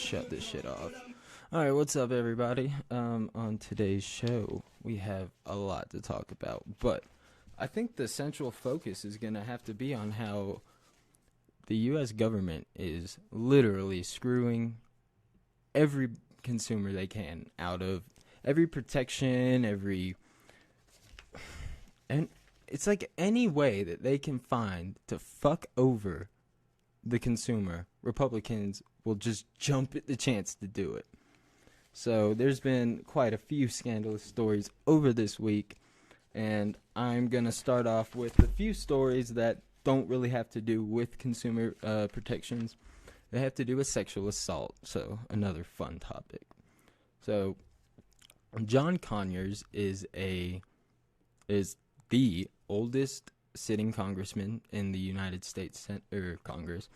shut this shit off. Alright, what's up, everybody? On today's show, we have a lot to talk about, but I think the central focus is going to have to be on how the U.S. government is literally screwing every consumer they can out of every protection, and it's like any way that they can find to fuck over the consumer, Republicans will just jump at the chance to do it. So there's been quite a few scandalous stories over this week, and I'm going to start off with a few stories that don't really have to do with consumer protections. They have to do with sexual assault, so another fun topic. So John Conyers is the oldest sitting congressman in the United States Congress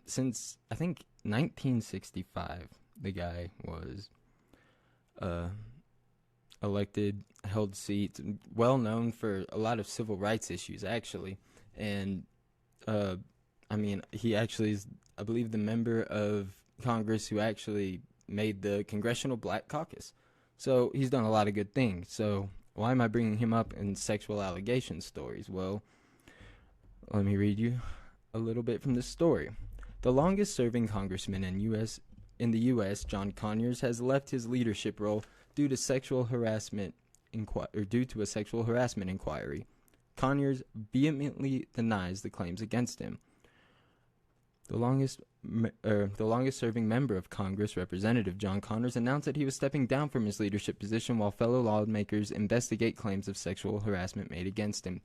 since, I think, 1965. The guy was elected, held seats, well known for a lot of civil rights issues, actually. And, he actually is, I believe, the member of Congress who actually made the Congressional Black Caucus. So he's done a lot of good things. So why am I bringing him up in sexual allegation stories? Well, let me read you a little bit from this story. The longest-serving congressman in the U.S., John Conyers, has left his leadership role due to a sexual harassment inquiry. Conyers vehemently denies the claims against him. The longest-serving member of Congress, Representative John Conyers, announced that he was stepping down from his leadership position while fellow lawmakers investigate claims of sexual harassment made against him.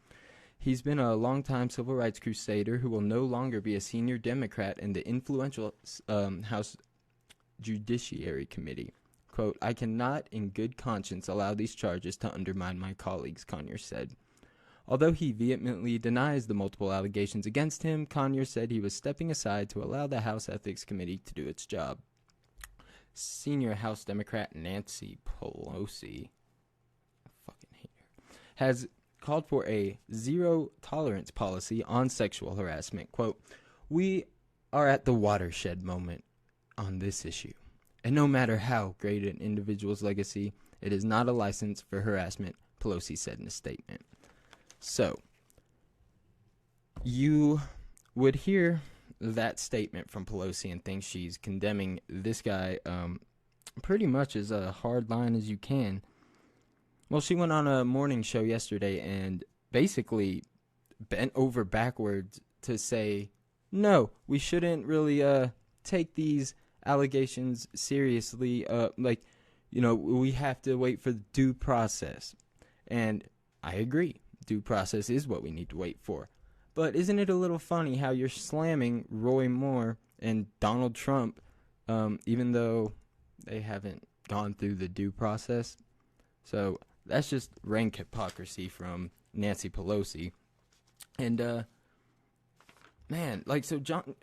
He's been a longtime civil rights crusader who will no longer be a senior Democrat in the influential House Judiciary Committee. Quote, "I cannot in good conscience allow these charges to undermine my colleagues," Conyers said. Although he vehemently denies the multiple allegations against him, Conyers said he was stepping aside to allow the House Ethics Committee to do its job. Senior House Democrat Nancy Pelosi, I fucking hate her, has called for a zero-tolerance policy on sexual harassment. Quote, "We are at the watershed moment on this issue, and no matter how great an individual's legacy, it is not a license for harassment," Pelosi said in a statement. So, you would hear that statement from Pelosi and think she's condemning this guy pretty much as a hard line as you can. Well, she went on a morning show yesterday and basically bent over backwards to say, no, we shouldn't really take these allegations seriously. We have to wait for due process. And I agree. Due process is what we need to wait for. But isn't it a little funny how you're slamming Roy Moore and Donald Trump, even though they haven't gone through the due process? So that's just rank hypocrisy from Nancy Pelosi. And, John,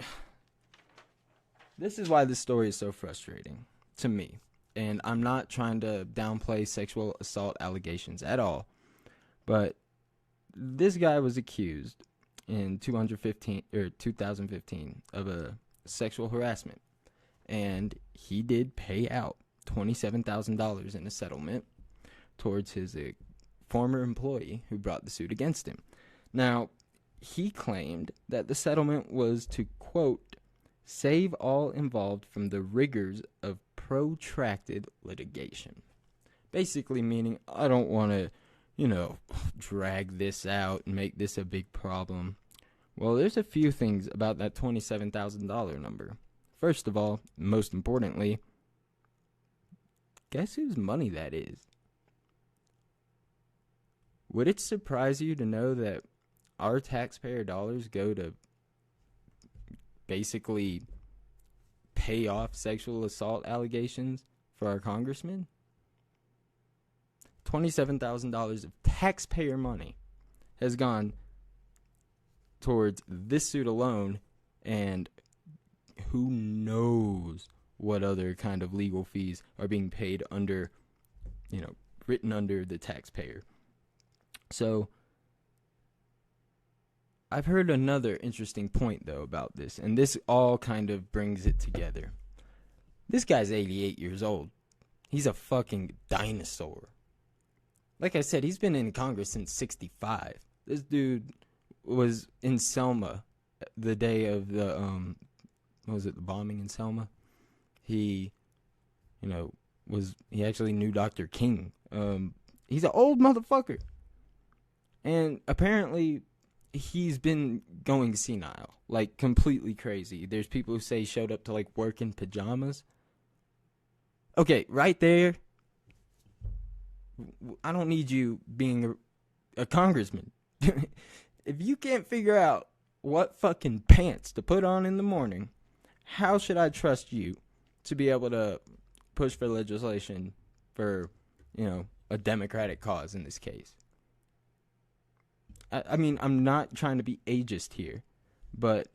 this is why this story is so frustrating to me. And I'm not trying to downplay sexual assault allegations at all. But this guy was accused in 2015 of a sexual harassment, and he did pay out $27,000 in a settlement towards his former employee who brought the suit against him. Now, he claimed that the settlement was to, quote, "save all involved from the rigors of protracted litigation." Basically meaning, I don't want to drag this out and make this a big problem. Well, there's a few things about that $27,000 number. First of all, most importantly, guess whose money that is? Would it surprise you to know that our taxpayer dollars go to basically pay off sexual assault allegations for our congressmen? $27,000 of taxpayer money has gone towards this suit alone, and who knows what other kind of legal fees are being paid under, written under the taxpayer. So, I've heard another interesting point, though, about this, and this all kind of brings it together. This guy's 88 years old. He's a fucking dinosaur. Like I said, he's been in Congress since 65. This dude was in Selma the day of the, the bombing in Selma? He actually knew Dr. King. He's an old motherfucker. And apparently, he's been going senile. Like, completely crazy. There's people who say he showed up to, like, work in pajamas. Okay, right there. I don't need you being a congressman. If you can't figure out what fucking pants to put on in the morning, how should I trust you to be able to push for legislation for, a democratic cause in this case? I mean, I'm not trying to be ageist here, but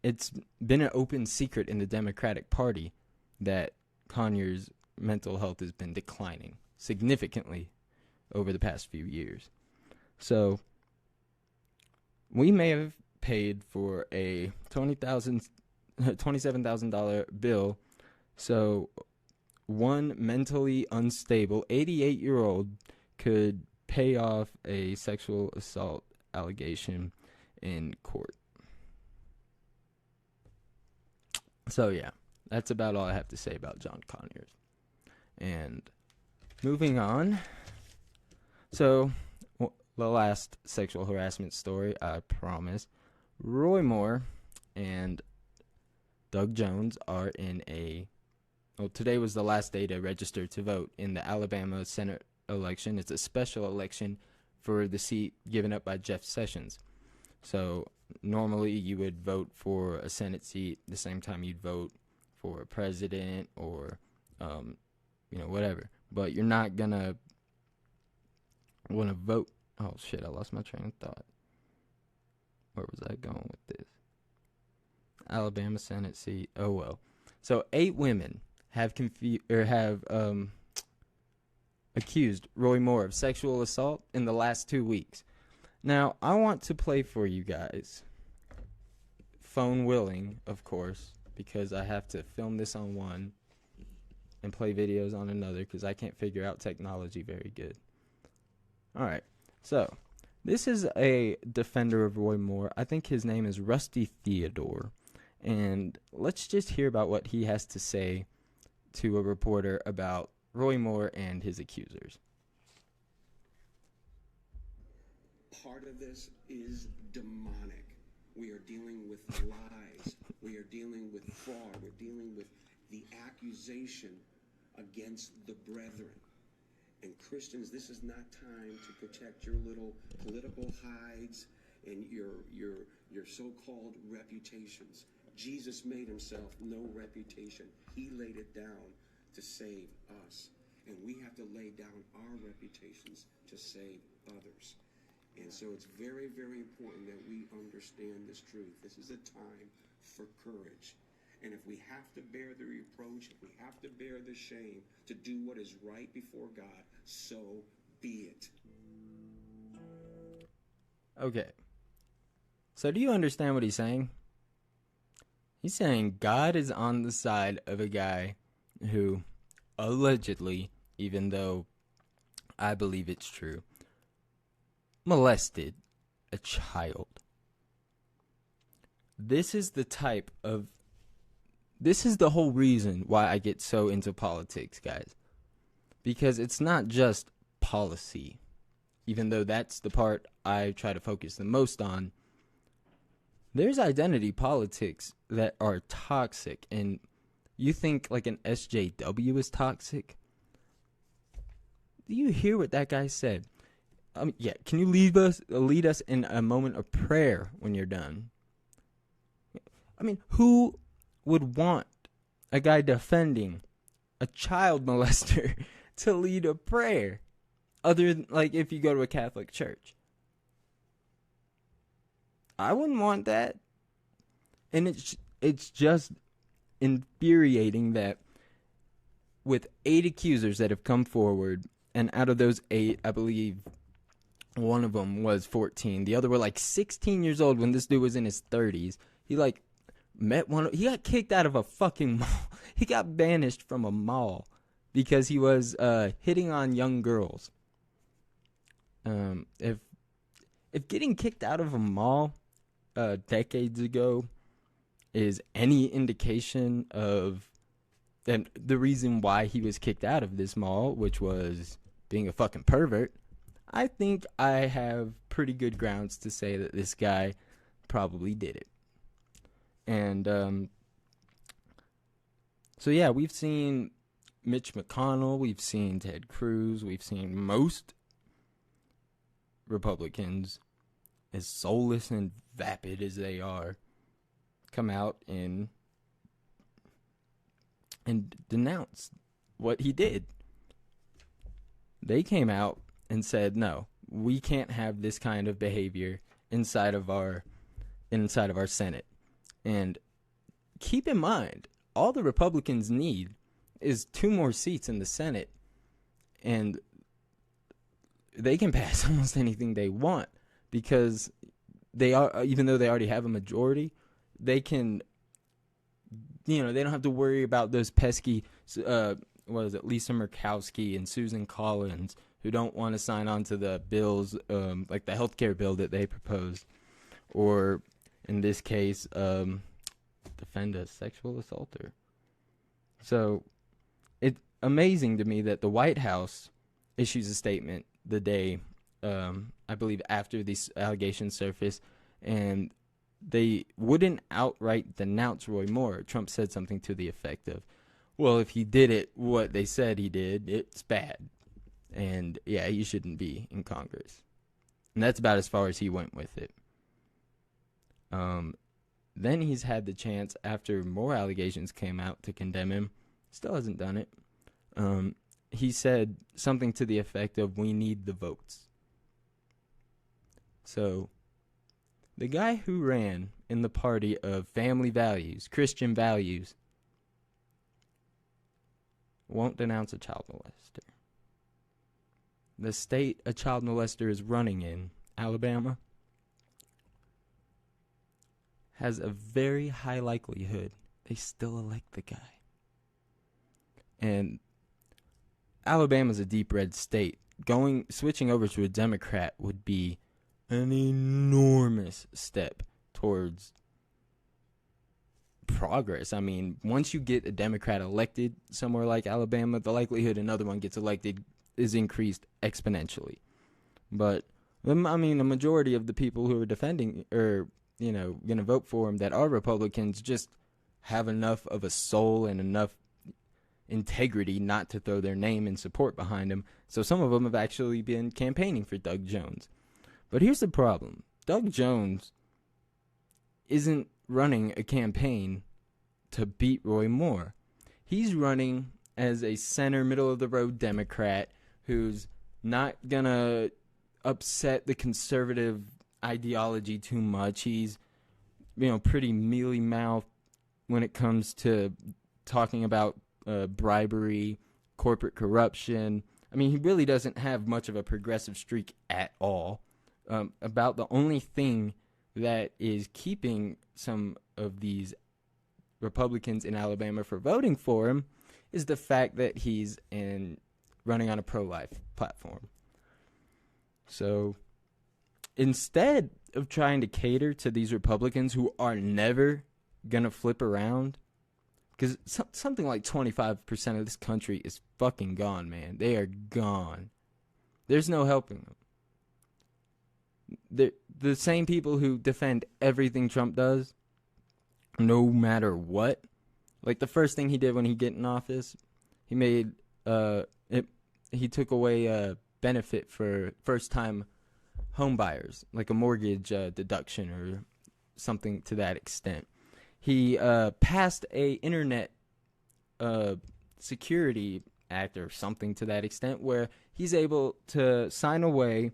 it's been an open secret in the Democratic Party that Conyers' mental health has been declining significantly over the past few years. So we may have paid for a $27,000 bill, so one mentally unstable 88-year-old could pay off a sexual assault allegation in court. So yeah, that's about all I have to say about John Conyers. And moving on. So the last sexual harassment story, I promise. Roy Moore and Doug Jones are in today was the last day to register to vote in the Alabama Senate election. It's a special election for the seat given up by Jeff Sessions. So normally you would vote for a Senate seat the same time you'd vote for a president or, whatever. But you're not gonna want to vote. Oh shit! I lost my train of thought. Where was I going with this? Alabama Senate seat. Oh well. So 8 women have accused Roy Moore of sexual assault in the last 2 weeks. Now, I want to play for you guys, phone willing, of course, because I have to film this on one and play videos on another because I can't figure out technology very good. Alright, so this is a defender of Roy Moore. I think his name is Rusty Theodore. And let's just hear about what he has to say to a reporter about Roy Moore and his accusers. Part of this is demonic. We are dealing with lies. We are dealing with fraud. We're dealing with the accusation against the brethren. And Christians, this is not time to protect your little political hides and your so-called reputations. Jesus made himself no reputation. He laid it down to save us. And we have to lay down our reputations to save others. And so it's very, very important that we understand this truth. This is a time for courage. And if we have to bear the reproach, if we have to bear the shame to do what is right before God, so be it. Okay. So do you understand what he's saying? He's saying God is on the side of a guy who allegedly, even though I believe it's true, molested a child. This is the whole reason why I get so into politics, guys. Because it's not just policy, even though that's the part I try to focus the most on. There's identity politics that are toxic, and you think like an SJW is toxic? Do you hear what that guy said? Yeah, can you lead us in a moment of prayer when you're done? I mean, who would want a guy defending a child molester to lead a prayer? Other than, like, if you go to a Catholic church. I wouldn't want that. And it's just infuriating that with 8 accusers that have come forward, and out of those 8, I believe one of them was 14. The other were like 16 years old when this dude was in his 30s. He like he got kicked out of a fucking mall. He got banished from a mall because he was hitting on young girls. If getting kicked out of a mall decades ago is any indication of the reason why he was kicked out of this mall, which was being a fucking pervert, I think I have pretty good grounds to say that this guy probably did it. And so yeah, we've seen Mitch McConnell, we've seen Ted Cruz, we've seen most Republicans, as soulless and vapid as they are, come out and denounce what he did. They came out and said, no, we can't have this kind of behavior inside of our Senate. And keep in mind, all the Republicans need is 2 more seats in the Senate, and they can pass almost anything they want because they are, even though they already have a majority, they can, they don't have to worry about those pesky, Lisa Murkowski and Susan Collins, who don't want to sign on to the bills, like the healthcare bill that they proposed, or in this case, defend a sexual assaulter. So it's amazing to me that the White House issues a statement the day, I believe, after these allegations surfaced, and they wouldn't outright denounce Roy Moore. Trump said something to the effect of, well, if he did it, what they said he did, it's bad. And yeah, he shouldn't be in Congress. And that's about as far as he went with it. Then he's had the chance, after more allegations came out, to condemn him. Still hasn't done it. He said something to the effect of, we need the votes. So, the guy who ran in the party of family values, Christian values, won't denounce a child molester. The state a child molester is running in, Alabama, has a very high likelihood they still elect the guy. And Alabama's a deep red state. Switching over to a Democrat would be an enormous step towards progress. I mean, once you get a Democrat elected somewhere like Alabama, the likelihood another one gets elected is increased exponentially. But, I mean, the majority of the people who are defending or, going to vote for him that are Republicans just have enough of a soul and enough integrity not to throw their name and support behind him. So some of them have actually been campaigning for Doug Jones. But here's the problem. Doug Jones isn't running a campaign to beat Roy Moore. He's running as a center, middle-of-the-road Democrat who's not going to upset the conservative ideology too much. He's, pretty mealy-mouthed when it comes to talking about bribery, corporate corruption. I mean, he really doesn't have much of a progressive streak at all. About the only thing that is keeping some of these Republicans in Alabama for voting for him is the fact that he's running on a pro-life platform. So instead of trying to cater to these Republicans who are never going to flip around, because something like 25% of this country is fucking gone, man. They are gone. There's no helping them. The same people who defend everything Trump does, no matter what. Like the first thing he did when he got in office, he made he took away a benefit for first-time home buyers, like a mortgage deduction or something to that extent. He passed a internet security act or something to that extent where he's able to sign away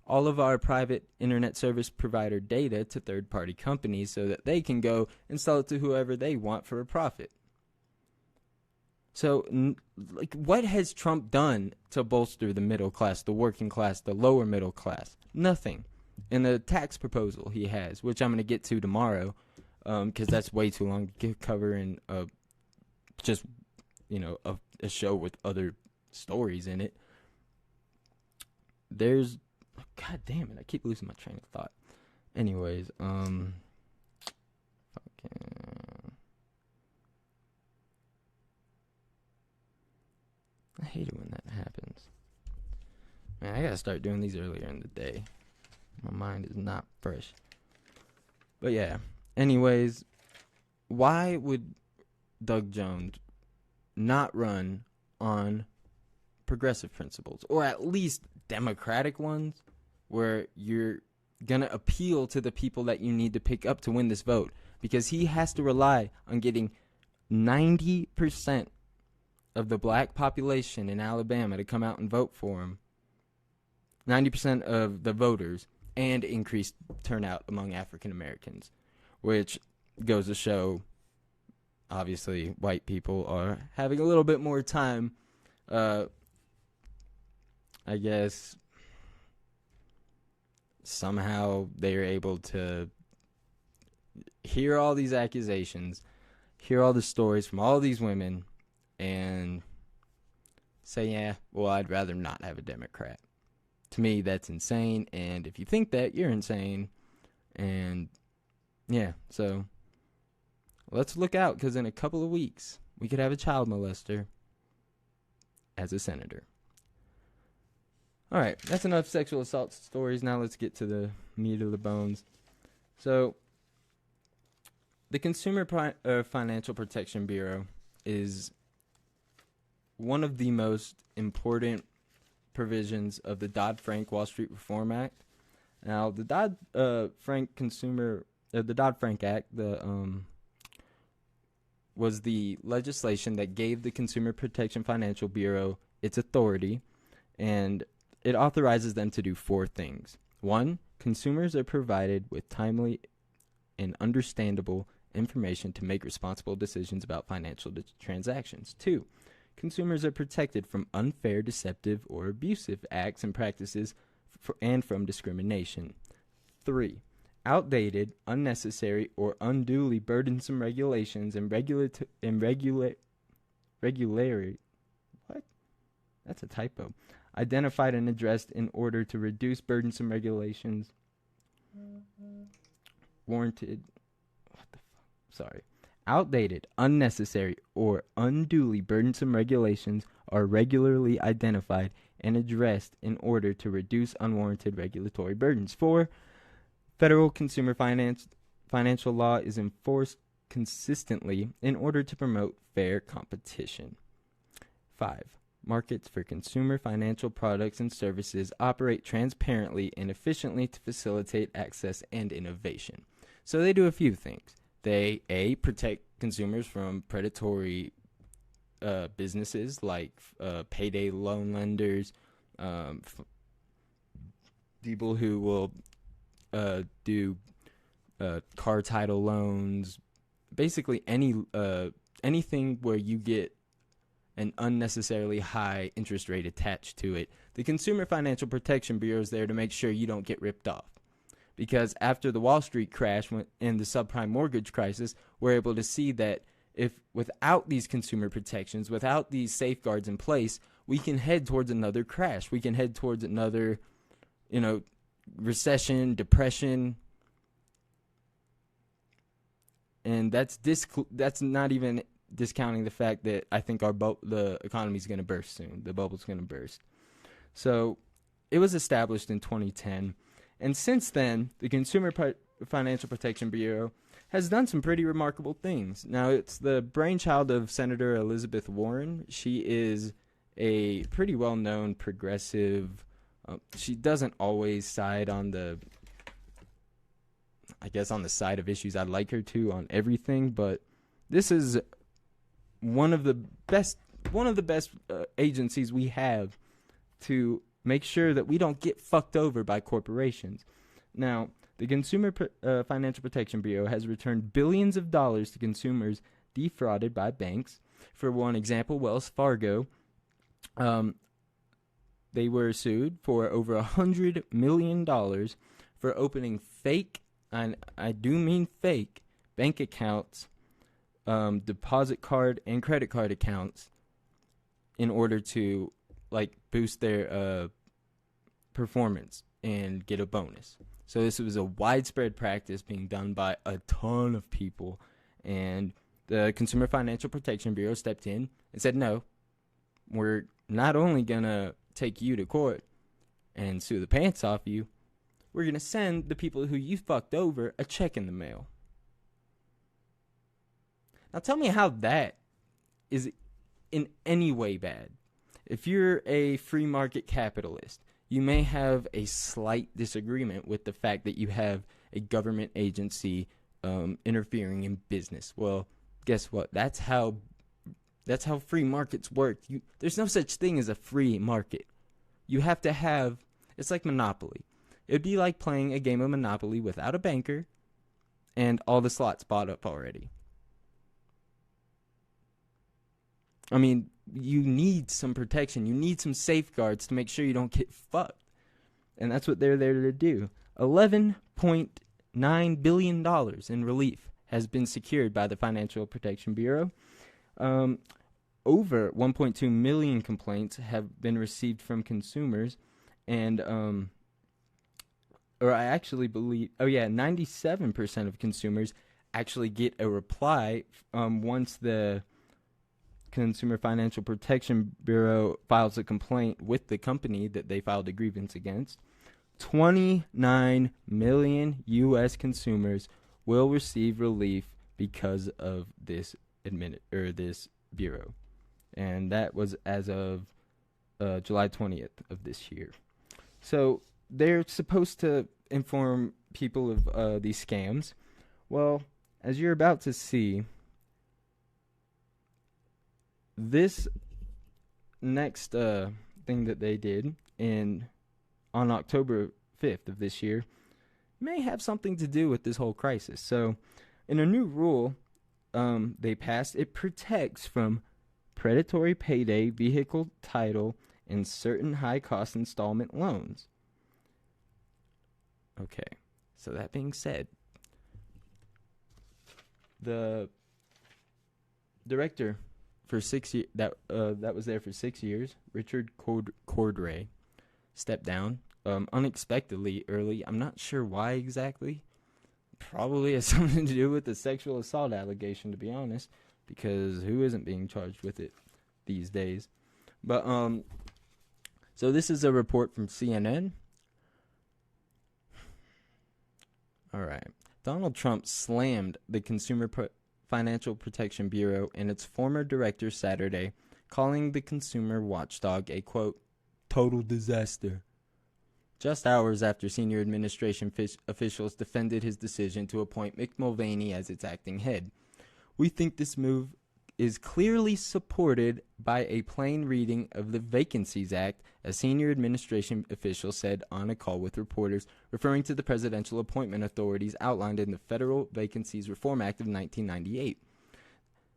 all of our private internet service provider data to third-party companies so that they can go and sell it to whoever they want for a profit. So, what has Trump done to bolster the middle class, the working class, the lower middle class? Nothing. In the tax proposal he has, which I'm going to get to tomorrow, because that's way too long to cover in just, a show with other stories in it. God damn it, I keep losing my train of thought. Anyways, I hate it when that happens. Man, I gotta start doing these earlier in the day. My mind is not fresh. But yeah, anyways, why would Doug Jones not run on progressive principles, or at least democratic ones, where you're gonna appeal to the people that you need to pick up to win this vote? Because he has to rely on getting 90% of the black population in Alabama to come out and vote for him, 90% of the voters, and increased turnout among African Americans, which goes to show, obviously, white people are having a little bit more time, I guess, somehow they're able to hear all these accusations, hear all the stories from all these women, and say, yeah, well, I'd rather not have a Democrat. To me, that's insane, and if you think that, you're insane. And yeah, so let's look out, because in a couple of weeks, we could have a child molester as a senator. All right, that's enough sexual assault stories. Now let's get to the meat of the bones. So the Consumer Financial Protection Bureau is one of the most important provisions of the Dodd-frank Wall Street Reform Act. Now, the Dodd-frank Act, was the legislation that gave the Consumer Protection Financial Bureau its authority, and it authorizes them to do 4 things. 1, consumers are provided with timely and understandable information to make responsible decisions about financial transactions. 2, consumers are protected from unfair, deceptive, or abusive acts and practices and from discrimination. 3, outdated, unnecessary, or unduly burdensome regulations and regulatory That's a typo. Identified and addressed in order to reduce burdensome regulations. Outdated, unnecessary, or unduly burdensome regulations are regularly identified and addressed in order to reduce unwarranted regulatory burdens. 4, federal consumer financial law is enforced consistently in order to promote fair competition. 5, markets for consumer financial products and services operate transparently and efficiently to facilitate access and innovation. So they do a few things. They, A, protect consumers from predatory businesses like payday loan lenders, people who will do car title loans, basically anything where you get an unnecessarily high interest rate attached to it. The Consumer Financial Protection Bureau is there to make sure you don't get ripped off. Because after the Wall Street crash and the subprime mortgage crisis, we're able to see that if without these consumer protections, without these safeguards in place, we can head towards another crash. We can head towards another, recession, depression. And that's not even discounting the fact that I think the economy's going to burst soon. The bubble's going to burst. So it was established in 2010. And since then, the Consumer Financial Protection Bureau has done some pretty remarkable things. Now, it's the brainchild of Senator Elizabeth Warren. She is a pretty well-known progressive. She doesn't always side on the side of issues I'd like her to on everything, but this is one of the best agencies we have to make sure that we don't get fucked over by corporations. Now, the Consumer Financial Protection Bureau has returned billions of dollars to consumers defrauded by banks. For one example, Wells Fargo, they were sued for over $100 million for opening fake, and I do mean fake, bank accounts, deposit card and credit card accounts in order to like boost their performance and get a bonus. So this was a widespread practice being done by a ton of people, and the Consumer Financial Protection Bureau stepped in and said, no, we're not only going to take you to court and sue the pants off you, we're going to send the people who you fucked over a check in the mail. Now tell me how that is in any way bad. If you're a free market capitalist, you may have a slight disagreement with the fact that you have a government agency interfering in business. Well, guess what? That's how free markets work. There's no such thing as a free market. You have to have, it's like Monopoly. It'd be like playing a game of Monopoly without a banker and all the slots bought up already. I mean, you need some protection. You need some safeguards to make sure you don't get fucked. And that's what they're there to do. $11.9 billion in relief has been secured by the Financial Protection Bureau. Over 1.2 million complaints have been received from consumers. And, or I actually believe, 97% of consumers actually get a reply once the Consumer Financial Protection Bureau files a complaint with the company that they filed a grievance against. 29 million U.S. consumers will receive relief because of this this bureau, and that was as of July 20th of this year. So they're supposed to inform people of these scams. Well, as you're about to see, this next thing that they did on October 5th of this year may have something to do with this whole crisis. So, in a new rule they passed, it protects from predatory payday, vehicle title, and certain high-cost installment loans. Okay, so that being said, the director for 6 years that was there for 6 years, Richard Cordray, stepped down unexpectedly early. I'm not sure why exactly. Probably has something to do with the sexual assault allegation, to be honest, because who isn't being charged with it these days? But so this is a report from CNN. All right. Donald Trump slammed the Consumer Financial Protection Bureau and its former director Saturday, calling the consumer watchdog a, quote, total disaster. Just hours after senior administration officials defended his decision to appoint Mick Mulvaney as its acting head. We think this move is clearly supported by a plain reading of the Vacancies Act, a senior administration official said on a call with reporters, referring to the presidential appointment authorities outlined in the Federal Vacancies Reform Act of 1998.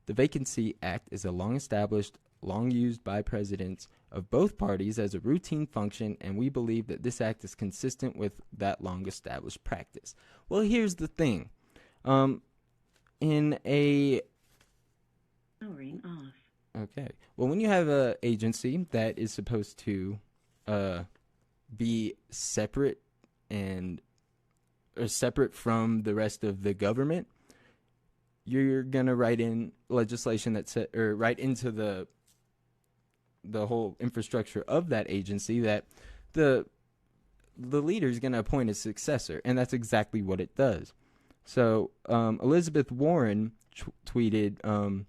The Vacancy Act is a long-established, long-used by presidents of both parties as a routine function, and we believe that this act is consistent with that long-established practice. Well, here's the thing. In a... Powering off. Okay. Well, when you have an agency that is supposed to be separate from the rest of the government, you're gonna write in legislation write into the whole infrastructure of that agency that the leader is gonna appoint a successor, and that's exactly what it does. So Elizabeth Warren tweeted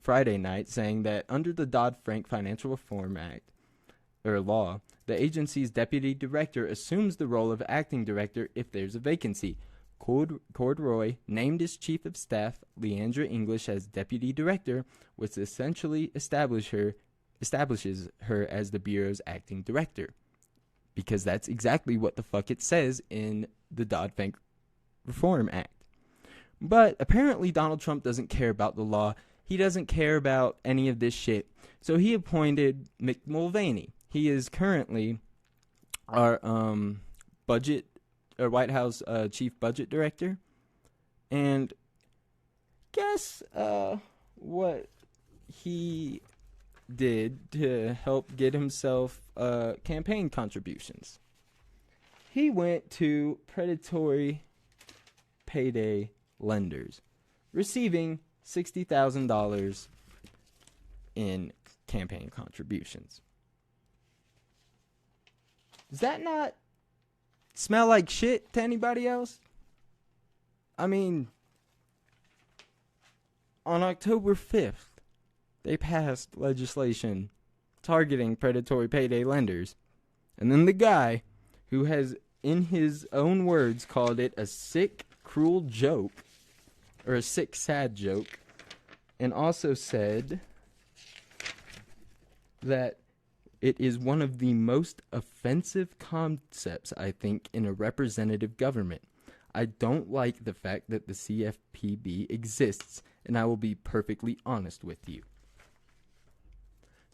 Friday night saying that under the Dodd-Frank Financial Reform Act, or law, the agency's deputy director assumes the role of acting director if there's a vacancy. Cordray named his chief of staff, Leandra English, as deputy director, which essentially establishes her as the Bureau's acting director. Because that's exactly what the fuck it says in the Dodd-Frank Reform Act. But apparently Donald Trump doesn't care about the law. He doesn't care about any of this shit. So he appointed Mick Mulvaney. He is currently our White House chief budget director. And guess what he did to help get himself campaign contributions? He went to predatory payday lenders, receiving $60,000 in campaign contributions. Does that not smell like shit to anybody else? I mean, on October 5th, they passed legislation targeting predatory payday lenders. And then the guy who has, in his own words, called it a sick, cruel joke, or a sick, sad joke, and also said that it is one of the most offensive concepts, I think, in a representative government. I don't like the fact that the CFPB exists, and I will be perfectly honest with you.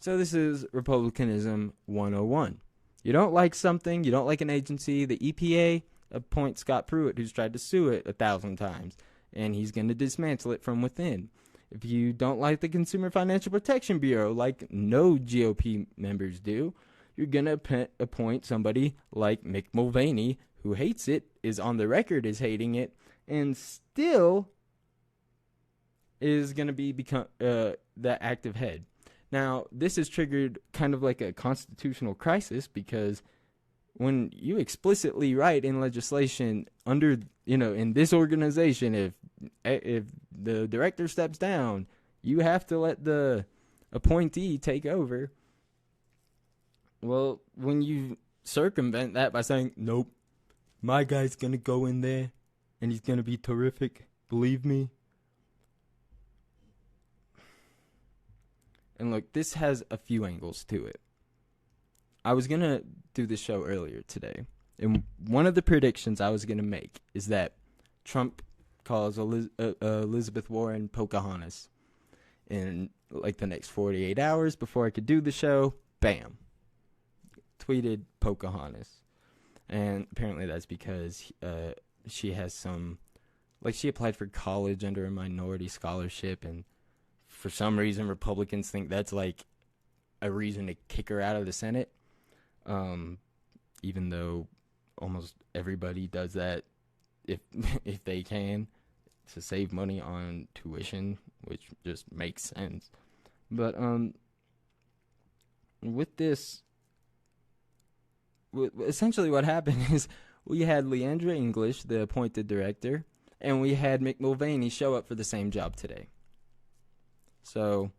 So this is Republicanism 101. You don't like something, you don't like an agency, the EPA appoints Scott Pruitt, who's tried to sue it 1,000 times, and he's going to dismantle it from within. If you don't like the Consumer Financial Protection Bureau, like no GOP members do, you're going to appoint somebody like Mick Mulvaney, who hates it, is on the record as hating it, and still is going to become the active head. Now, this has triggered kind of like a constitutional crisis, because when you explicitly write in legislation under, in this organization, if the director steps down, you have to let the appointee take over. Well, when you circumvent that by saying, nope, my guy's going to go in there and he's going to be terrific, believe me. And look, this has a few angles to it. I was going to do this show earlier today, and one of the predictions I was going to make is that Trump calls Elizabeth Warren Pocahontas in like the next 48 hours before I could do the show. Bam. Tweeted Pocahontas. And apparently that's because she has some, like, she applied for college under a minority scholarship, and for some reason Republicans think that's like a reason to kick her out of the Senate. Even though almost everybody does that if they can, to save money on tuition, which just makes sense. But with this, essentially what happened is we had Leandra English, the appointed director, and we had Mick Mulvaney show up for the same job today. So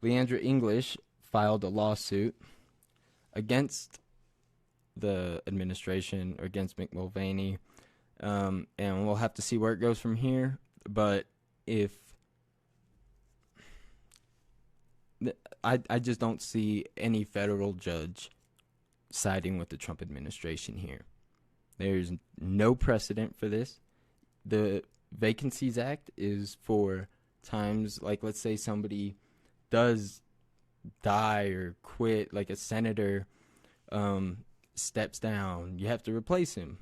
Leandra English filed a lawsuit against the administration, or against Mick Mulvaney, and we'll have to see where it goes from here. But I just don't see any federal judge siding with the Trump administration here. There's no precedent for this. The Vacancies Act is for times like, let's say somebody does die or quit, like a senator steps down, you have to replace him.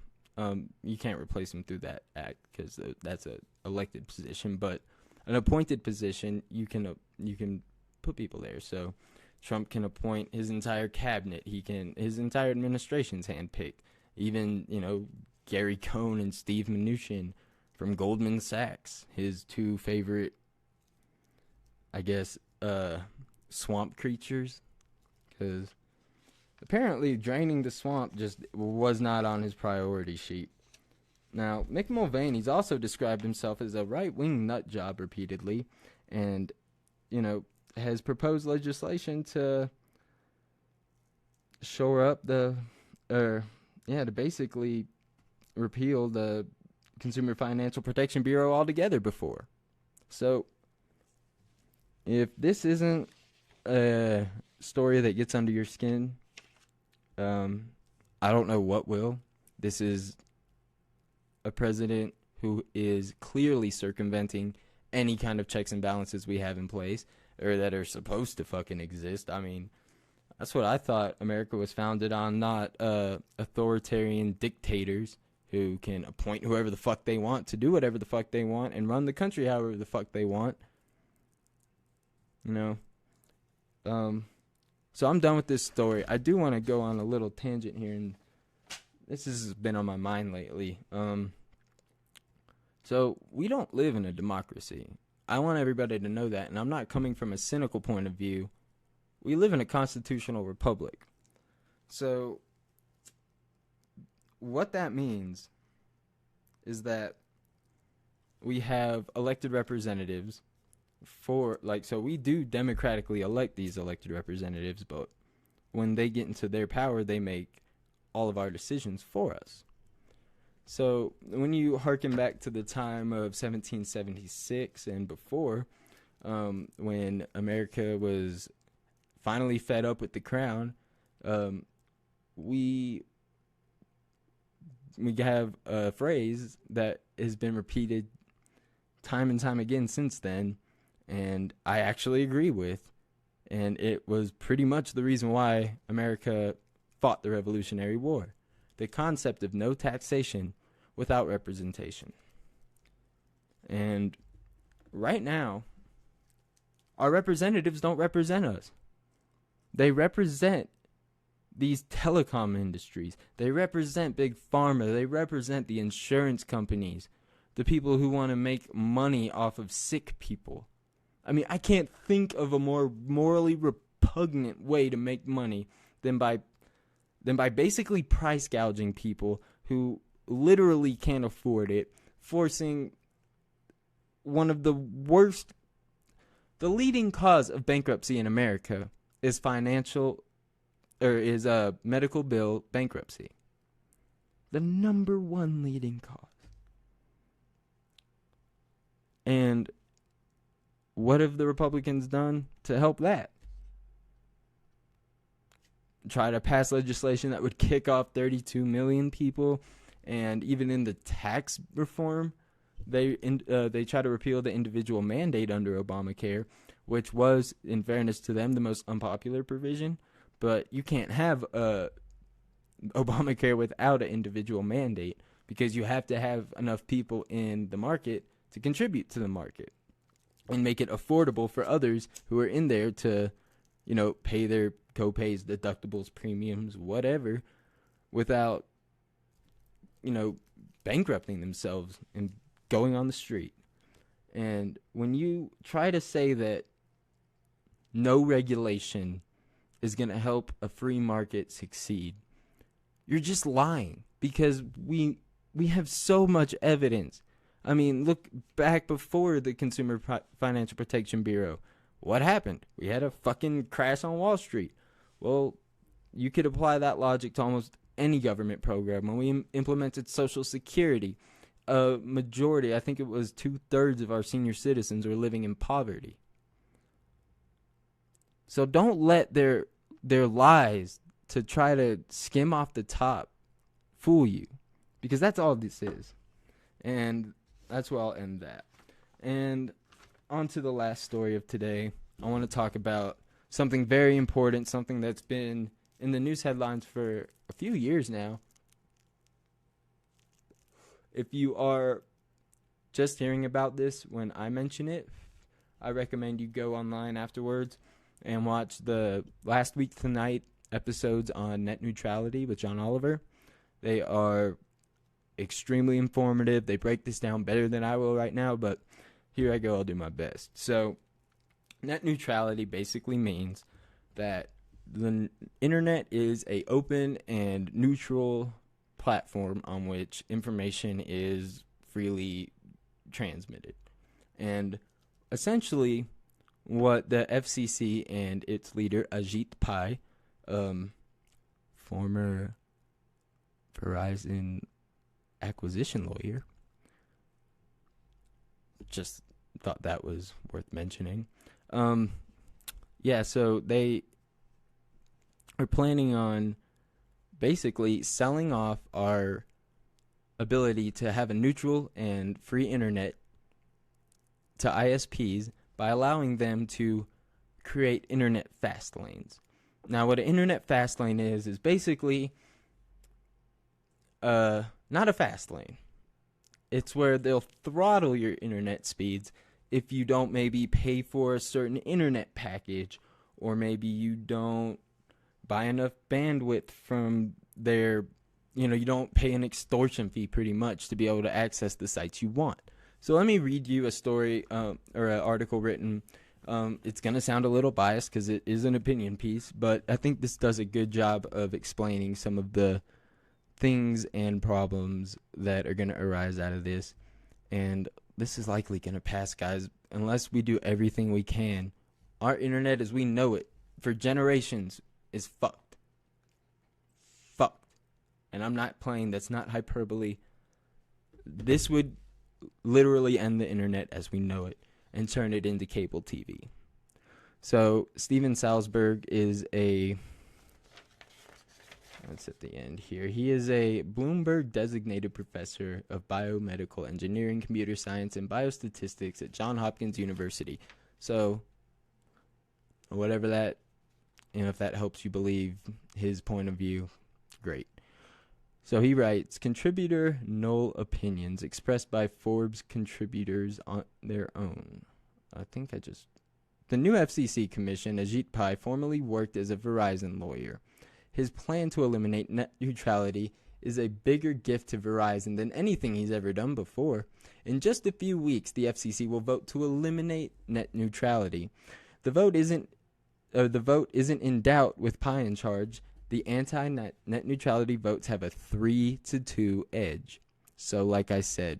You can't replace him through that act because that's an elected position, but an appointed position, you can put people there. So Trump can appoint his entire cabinet. His entire administration's handpicked. Even, Gary Cohn and Steve Mnuchin from Goldman Sachs, his two favorite, I guess, swamp creatures, because apparently draining the swamp just was not on his priority sheet. Now, Mick Mulvaney's also described himself as a right-wing nut job repeatedly, and, has proposed legislation to shore up to basically repeal the Consumer Financial Protection Bureau altogether before. So, if this isn't a story that gets under your skin, I don't know what will. This is a president who is clearly circumventing any kind of checks and balances we have in place, or that are supposed to fucking exist. I mean, that's what I thought America was founded on, not authoritarian dictators who can appoint whoever the fuck they want to do whatever the fuck they want and run the country however the fuck they want. You know? So I'm done with this story. I do want to go on a little tangent here, and this has been on my mind lately. So we don't live in a democracy. I want everybody to know that, and I'm not coming from a cynical point of view. We live in a constitutional republic. So what that means is that we have elected representatives so we do democratically elect these elected representatives, but when they get into their power, they make all of our decisions for us. So when you hearken back to the time of 1776 and before, when America was finally fed up with the crown, we have a phrase that has been repeated time and time again since then, and I actually agree with, and it was pretty much the reason why America fought the Revolutionary War. The concept of no taxation without representation. And right now, our representatives don't represent us. They represent these telecom industries. They represent big pharma. They represent the insurance companies, the people who want to make money off of sick people. I mean, I can't think of a more morally repugnant way to make money than by basically price gouging people who literally can't afford it, forcing one of the worst, the leading cause of bankruptcy in America is medical bill bankruptcy. The number one leading cause. And what have the Republicans done to help that? Try to pass legislation that would kick off 32 million people, and even in the tax reform, they try to repeal the individual mandate under Obamacare, which was, in fairness to them, the most unpopular provision. But you can't have Obamacare without an individual mandate, because you have to have enough people in the market to contribute to the market and make it affordable for others who are in there to, pay their co-pays, deductibles, premiums, whatever, without, bankrupting themselves and going on the street. And when you try to say that no regulation is going to help a free market succeed, you're just lying, because we have so much evidence. I mean, look back before the Consumer Financial Protection Bureau. What happened? We had a fucking crash on Wall Street. Well, you could apply that logic to almost any government program. When we implemented Social Security, a majority, I think it was 2/3 of our senior citizens were living in poverty. So don't let their lies to try to skim off the top fool you, because that's all this is. And that's where I'll end that. And on to the last story of today. I want to talk about something very important, something that's been in the news headlines for a few years now. If you are just hearing about this when I mention it, I recommend you go online afterwards and watch the Last Week Tonight episodes on net neutrality with John Oliver. They are extremely informative. They break this down better than I will right now, but here I go. I'll do my best. So net neutrality basically means that the internet is a open and neutral platform on which information is freely transmitted. And essentially what the FCC and its leader Ajit Pai, former Verizon acquisition lawyer, just thought that was worth mentioning. So they are planning on basically selling off our ability to have a neutral and free internet to ISPs by allowing them to create internet fast lanes. Now, what an internet fast lane is basically not a fast lane. It's where they'll throttle your internet speeds if you don't maybe pay for a certain internet package, or maybe you don't buy enough bandwidth from their, you don't pay an extortion fee pretty much to be able to access the sites you want. So let me read you a story or an article written. It's going to sound a little biased because it is an opinion piece, but I think this does a good job of explaining some of the things and problems that are going to arise out of this. And this is likely going to pass, guys, unless we do everything we can. Our internet as we know it for generations is fucked. Fucked. And I'm not playing, that's not hyperbole. This would literally end the internet as we know it and turn it into cable TV. So Steven Salzberg is that's at the end here. He is a Bloomberg designated professor of biomedical engineering, computer science, and biostatistics at Johns Hopkins University. So whatever that, if that helps you believe his point of view, great. So he writes, contributor null opinions expressed by Forbes contributors on their own. The new FCC commission, Ajit Pai, formerly worked as a Verizon lawyer. His plan to eliminate net neutrality is a bigger gift to Verizon than anything he's ever done before. In just a few weeks, the FCC will vote to eliminate net neutrality. The vote isn't in doubt with Pai in charge. The anti-net neutrality votes have a 3-2 edge. So, like I said,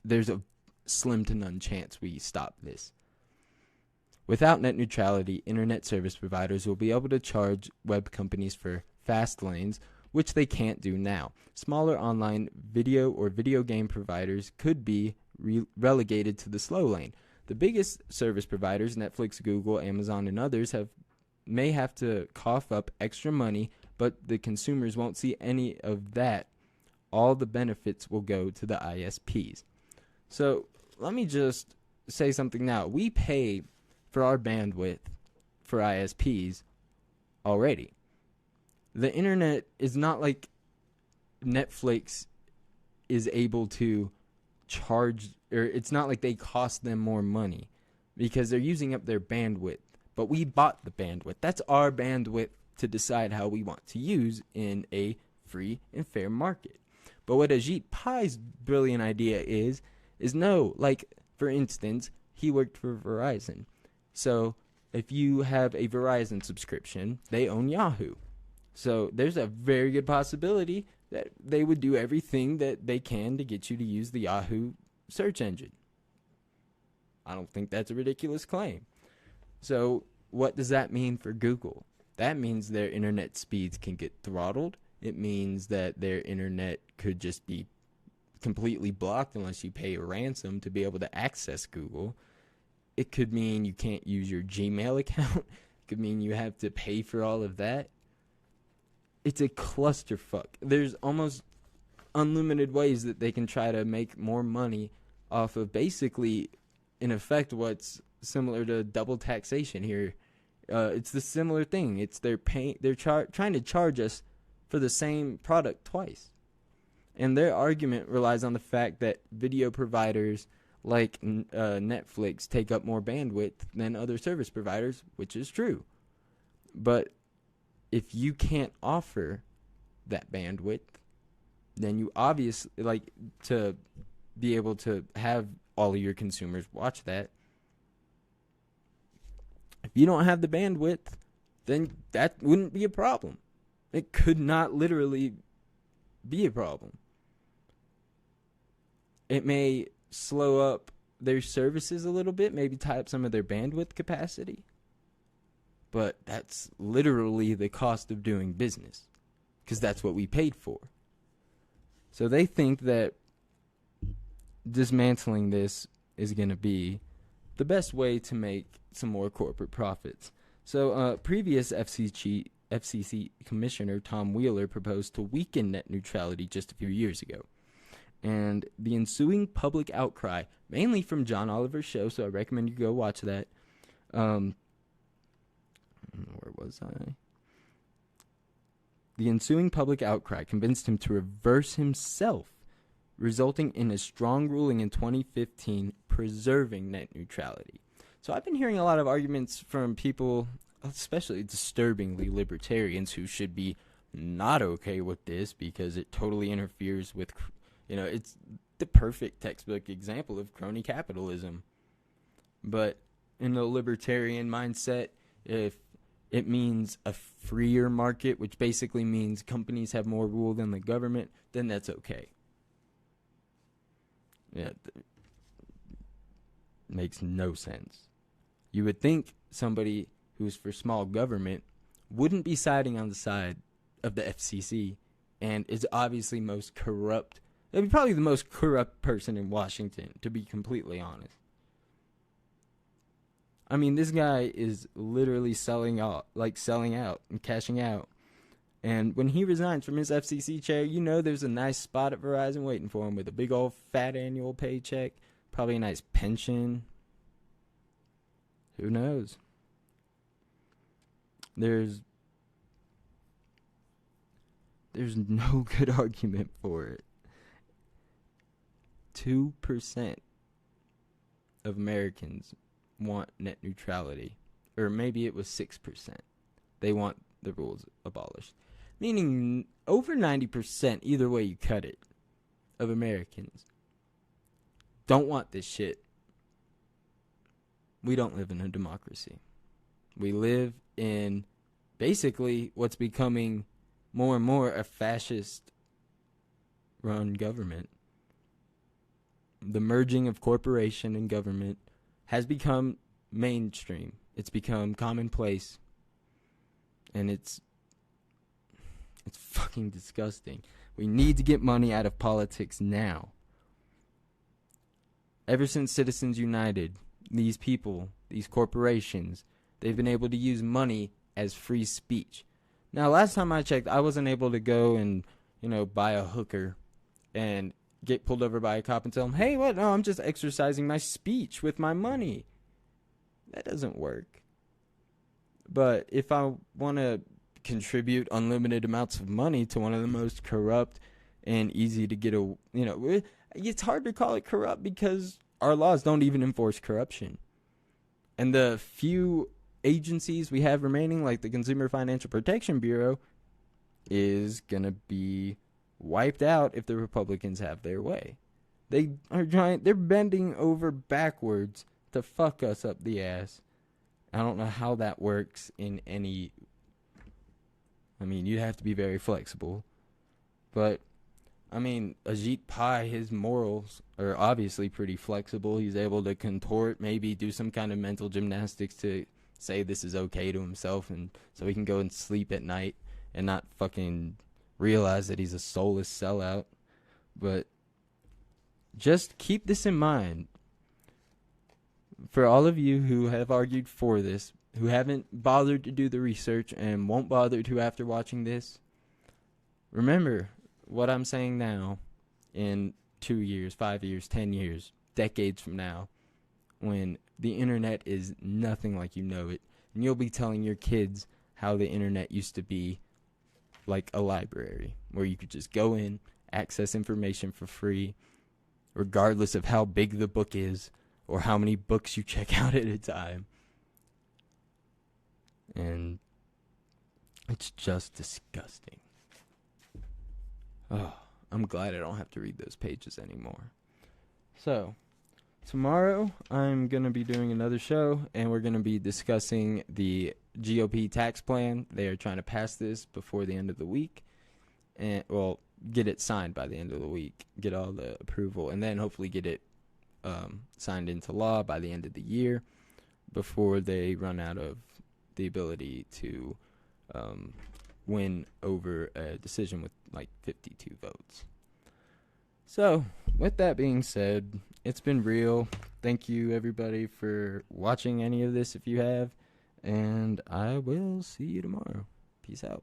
there's a slim to none chance we stop this. Without net neutrality, internet service providers will be able to charge web companies for fast lanes, which they can't do now. Smaller online video or video game providers could be relegated to the slow lane. The biggest service providers, Netflix, Google, Amazon, and others, may have to cough up extra money, but the consumers won't see any of that. All the benefits will go to the ISPs. So let me just say something now. We pay for our bandwidth for ISPs already. The internet is not like Netflix is able to charge, or it's not like they cost them more money because they're using up their bandwidth. But we bought the bandwidth. That's our bandwidth to decide how we want to use in a free and fair market. But what Ajit Pai's brilliant idea is no, like, for instance, he worked for Verizon. So if you have a Verizon subscription, they own Yahoo. So there's a very good possibility that they would do everything that they can to get you to use the Yahoo search engine. I don't think that's a ridiculous claim. So what does that mean for Google? That means their internet speeds can get throttled. It means that their internet could just be completely blocked unless you pay a ransom to be able to access Google. It could mean you can't use your Gmail account. It could mean you have to pay for all of that. It's a clusterfuck. There's almost unlimited ways that they can try to make more money off of basically, in effect, what's similar to double taxation here. It's the similar thing. It's they're trying to charge us for the same product twice. And their argument relies on the fact that video providers like Netflix take up more bandwidth than other service providers, which is true. But if you can't offer that bandwidth, then you obviously, like, to be able to have all of your consumers watch that, if you don't have the bandwidth, then that wouldn't be a problem. It could not literally be a problem. It may slow up their services a little bit, maybe tie up some of their bandwidth capacity. But that's literally the cost of doing business, because that's what we paid for. So they think that dismantling this is going to be the best way to make some more corporate profits. So previous FCC Commissioner Tom Wheeler proposed to weaken net neutrality just a few years ago. And the ensuing public outcry, mainly from John Oliver's show, so I recommend you go watch that. Where was I? The ensuing public outcry convinced him to reverse himself, resulting in a strong ruling in 2015 preserving net neutrality. So I've been hearing a lot of arguments from people, especially disturbingly libertarians, who should be not okay with this because it totally interferes with, it's the perfect textbook example of crony capitalism. But in the libertarian mindset, if it means a freer market, which basically means companies have more rule than the government, then that's okay. Yeah, makes no sense. You would think somebody who's for small government wouldn't be siding on the side of the FCC and is obviously most corrupt. It'd be probably the most corrupt person in Washington, to be completely honest. I mean, this guy is literally selling out and cashing out. And when he resigns from his FCC chair, there's a nice spot at Verizon waiting for him with a big old fat annual paycheck, probably a nice pension. Who knows? There's no good argument for it. 2% of Americans want net neutrality, or maybe it was 6%. They want the rules abolished, meaning over 90%, either way you cut it, of Americans don't want this shit. We don't live in a democracy. We live in basically what's becoming more and more a fascist run government. The merging of corporation and government has become mainstream. It's become commonplace. And it's fucking disgusting. We need to get money out of politics now. Ever since Citizens United, these people, these corporations, they've been able to use money as free speech. Now, last time I checked, I wasn't able to go and, buy a hooker and get pulled over by a cop and tell him, hey, what? No, I'm just exercising my speech with my money. That doesn't work. But if I want to contribute unlimited amounts of money to one of the most corrupt and easy to get it's hard to call it corrupt because our laws don't even enforce corruption. And the few agencies we have remaining, like the Consumer Financial Protection Bureau, is going to be wiped out if the Republicans have their way. They're bending over backwards to fuck us up the ass. I don't know how that works in any... you'd have to be very flexible. But, Ajit Pai, his morals are obviously pretty flexible. He's able to contort, maybe do some kind of mental gymnastics to say this is okay to himself, and so he can go and sleep at night and not fucking realize that he's a soulless sellout. But just keep this in mind. For all of you who have argued for this, who haven't bothered to do the research and won't bother to after watching this, remember what I'm saying now in 2 years, 5 years, 10 years, decades from now, when the internet is nothing like you know it, and you'll be telling your kids how the internet used to be like a library, where you could just go in, access information for free, regardless of how big the book is, or how many books you check out at a time. And it's just disgusting. Oh, I'm glad I don't have to read those pages anymore. So, tomorrow I'm going to be doing another show, and we're going to be discussing the GOP tax plan. They are trying to pass this before the end of the week. And, get it signed by the end of the week. Get all the approval, and then hopefully get it signed into law by the end of the year before they run out of the ability to win over a decision with like 52 votes. So, with that being said, it's been real. Thank you, everybody, for watching any of this if you have, and I will see you tomorrow. Peace out.